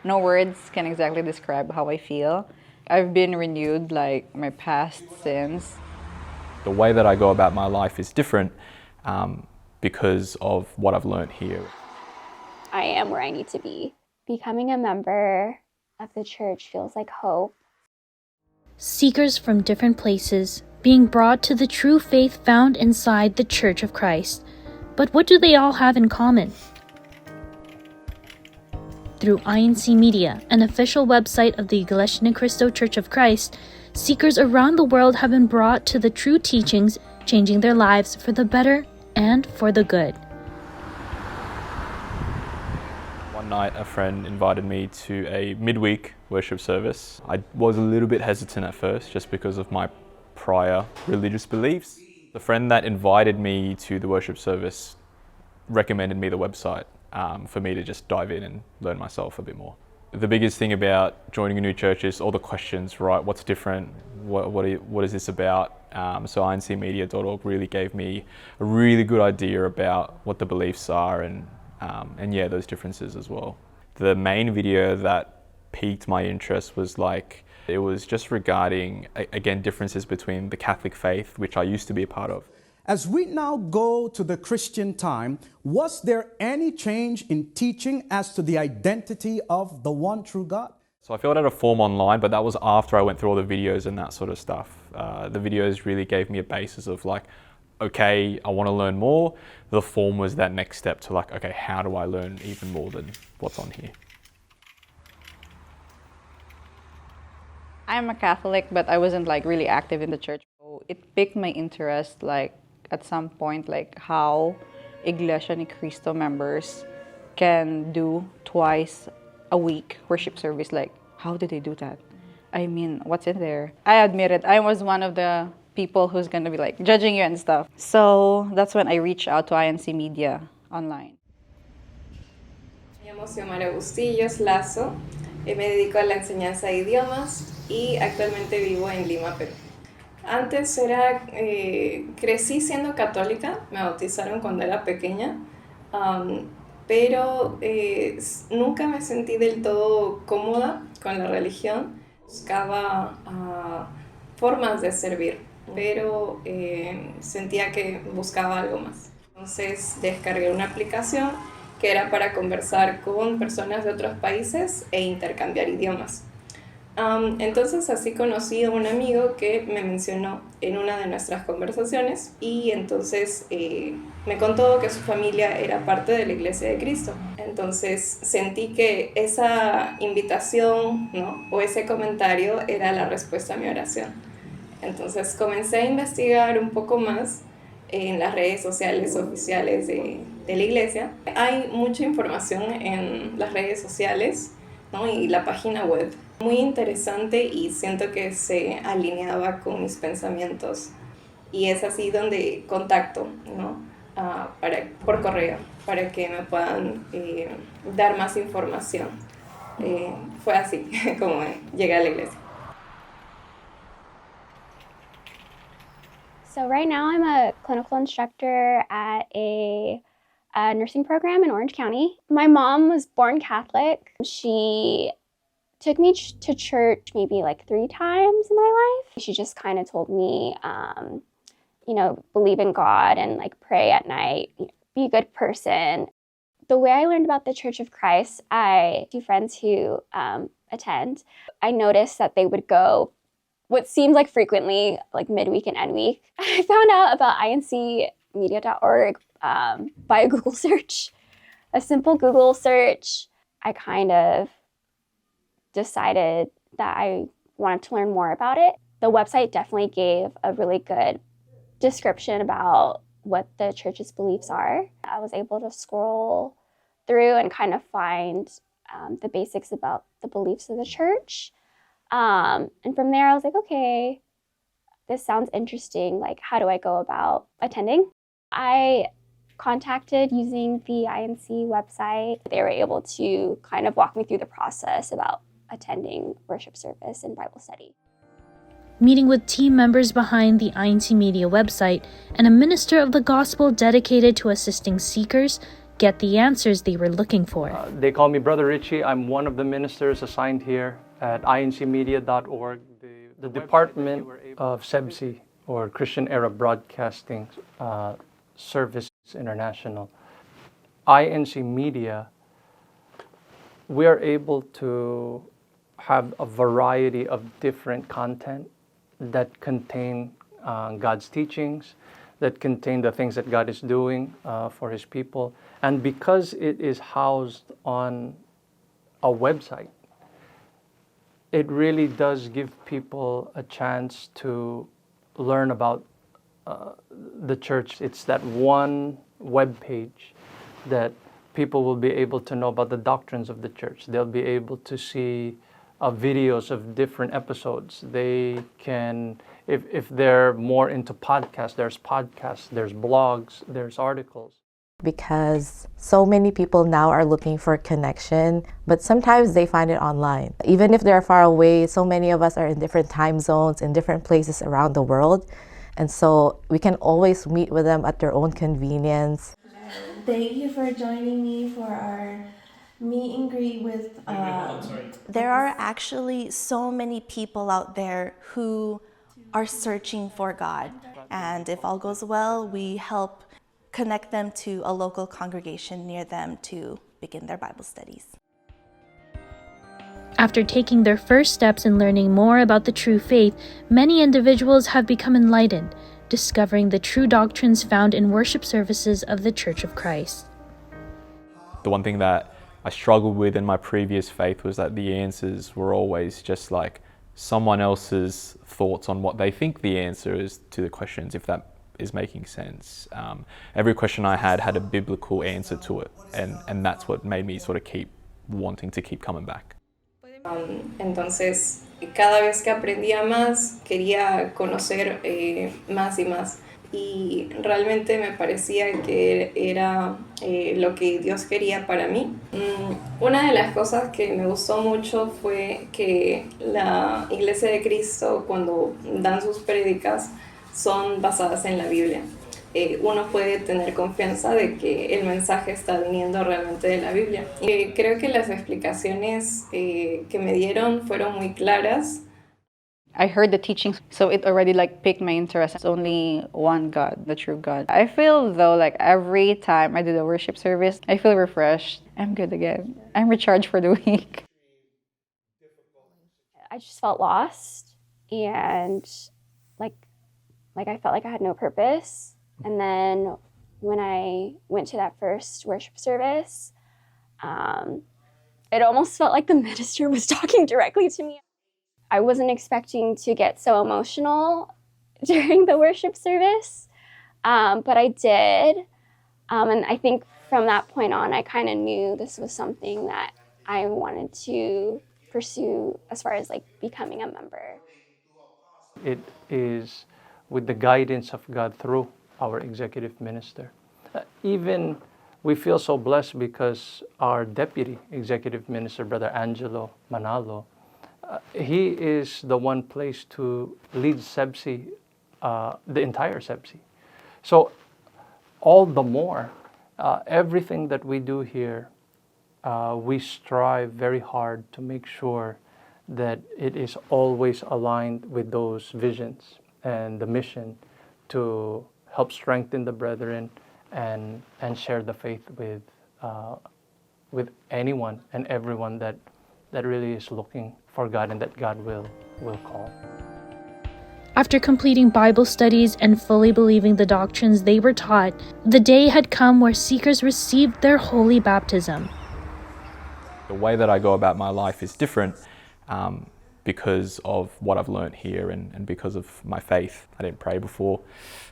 No words can exactly describe how I feel. I've been renewed like my past sins. The way that I go about my life is different because of what I've learned here. I am where I need to be. Becoming a member of the church feels like hope. Seekers from different places being brought to the true faith found inside the Church of Christ. But what do they all have in common? Through INC Media, an official website of the Iglesia Ni Cristo Church of Christ, seekers around the world have been brought to the true teachings, changing their lives for the better and for the good. One night, a friend invited me to a midweek worship service. I was a little bit hesitant at first just because of my prior religious beliefs. The friend that invited me to the worship service recommended me the website for me to just dive in and learn myself a bit more. The biggest thing about joining a new church is all the questions, right? What's different? What is this about? So incmedia.org really gave me a really good idea about what the beliefs are and yeah, those differences as well. The main video that piqued my interest was it was just regarding, again, differences between the Catholic faith, which I used to be a part of. As we now go to the Christian time, was there any change in teaching as to the identity of the one true God? So I filled out a form online, but that was after I went through all the videos and that sort of stuff. The videos really gave me a basis of okay, I want to learn more. The form was that next step to okay, how do I learn even more than what's on here? I'm a Catholic, but I wasn't really active in the church. So it piqued my interest at some point how Iglesia Ni Cristo members can do twice a week worship service. How did they do that? I mean, what's in there? I admit it, I was one of the people who's gonna be judging you and stuff. So that's when I reached out to INC Media online. Me llamo Xiomara Bustillos Lazo, me dedico a la enseñanza de idiomas y actualmente vivo en Lima, Perú. Antes crecí siendo católica, me bautizaron cuando era pequeña, pero nunca me sentí del todo cómoda con la religión. Buscaba formas de servir, pero sentía que buscaba algo más. Entonces descargué una aplicación que era para conversar con personas de otros países e intercambiar idiomas. Entonces así conocí a un amigo que me mencionó en una de nuestras conversaciones y entonces me contó que su familia era parte de la Iglesia de Cristo. Entonces sentí que esa invitación, ¿no? O ese comentario era la respuesta a mi oración. Entonces comencé a investigar un poco más en las redes sociales oficiales de la iglesia. Hay mucha información en las redes sociales, ¿no? Y la página web. Muy interesante y siento que se alineaba con mis pensamientos. Y es así donde contacto, ¿no? Por correo para que me puedan dar más información. Fue así como llegué a la iglesia. So right now I'm a clinical instructor at a nursing program in Orange County. My mom was born Catholic. She took me to church maybe 3 times in my life. She just kind of told me, believe in God and pray at night, be a good person. The way I learned about the Church of Christ, I have 2 friends who attend. I noticed that they would go what seemed frequently, midweek and end week. I found out about incmedia.org by a Google search, a simple Google search. I kind of decided that I wanted to learn more about it. The website definitely gave a really good description about what the church's beliefs are. I was able to scroll through and kind of find the basics about the beliefs of the church. And from there, I was okay, this sounds interesting. How do I go about attending? I contacted using the INC website. They were able to kind of walk me through the process about attending worship service and Bible study. Meeting with team members behind the INC Media website and a minister of the gospel dedicated to assisting seekers get the answers they were looking for. They call me Brother Richie. I'm one of the ministers assigned here at incmedia.org. The Department of CEBSI, or Christian Era Broadcasting Services International. INC Media, we are able to have a variety of different content that contain God's teachings, that contain the things that God is doing for His people. And because it is housed on a website, it really does give people a chance to learn about the church. It's that one web page that people will be able to know about the doctrines of the church. They'll be able to see videos of different episodes. They can, if they're more into podcasts, there's blogs, there's articles. Because so many people now are looking for connection, but sometimes they find it online. Even if they're far away, so many of us are in different time zones, in different places around the world. And so we can always meet with them at their own convenience. Thank you for joining me for our meet and greet with... There are actually so many people out there who are searching for God. And if all goes well, we help connect them to a local congregation near them to begin their Bible studies. After taking their first steps in learning more about the true faith, many individuals have become enlightened, discovering the true doctrines found in worship services of the Church of Christ. The one thing that I struggled with in my previous faith was that the answers were always just like someone else's thoughts on what they think the answer is to the questions, if that is making sense. Every question I had a biblical answer to it, and that's what made me sort of keep wanting to keep coming back. Entonces, cada vez que aprendía más, quería conocer más y más. Y realmente me parecía que era lo que Dios quería para mí. Una de las cosas que me gustó mucho fue que la Iglesia de Cristo, cuando dan sus prédicas, son basadas en la Biblia. Uno puede tener confianza de que el mensaje está viniendo realmente de la Biblia. Creo que las explicaciones que me dieron fueron muy claras. I heard the teachings, so it already like piqued my interest. It's only one God, the true God. I feel though like every time I do the worship service, I feel refreshed. I'm good again. I'm recharged for the week. I just felt lost, and like I felt like I had no purpose. And then when I went to that first worship service, it almost felt like the minister was talking directly to me. I wasn't expecting to get so emotional during the worship service, but I did. And I think from that point on, I kind of knew this was something that I wanted to pursue as far as like becoming a member. It is with the guidance of God through our executive minister. Even we feel so blessed because our deputy executive minister, Brother Angelo Manalo, he is the one placed to lead CEBSI, the entire CEBSI. So all the more, everything that we do here, we strive very hard to make sure that it is always aligned with those visions and the mission to help strengthen the brethren and share the faith with anyone and everyone that really is looking for God and that God will call. After completing Bible studies and fully believing the doctrines they were taught, the day had come where seekers received their holy baptism. The way that I go about my life is different because of what I've learned here and because of my faith. I didn't pray before,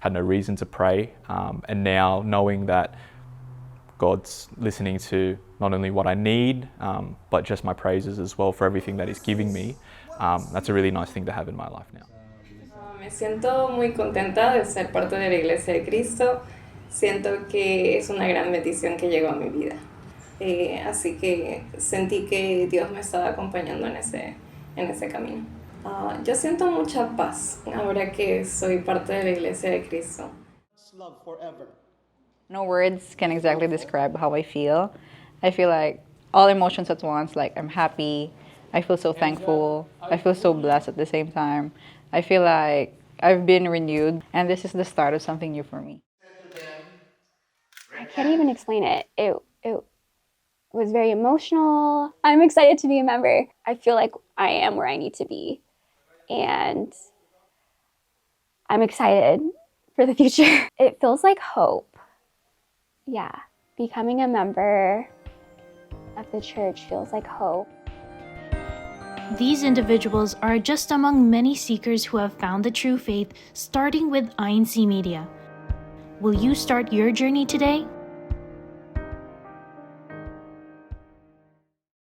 had no reason to pray, and now knowing that God's listening to not only what I need, but just my praises as well for everything that He's giving me. That's a really nice thing to have in my life now. Me siento muy contenta de ser parte de la Iglesia de Cristo. Siento que es una gran bendición que llegó a mi vida. Así que sentí que Dios me estaba acompañando en ese camino. Yo siento mucha paz ahora que soy parte de la Iglesia de Cristo. Love forever. No words can exactly describe how I feel. I feel like all emotions at once, like I'm happy, I feel so thankful, I feel so blessed at the same time. I feel like I've been renewed, and this is the start of something new for me. I can't even explain it. It was very emotional. I'm excited to be a member. I feel like I am where I need to be. And I'm excited for the future. It feels like hope. Yeah, becoming a member of the church feels like hope. These individuals are just among many seekers who have found the true faith, starting with INC Media. Will you start your journey today?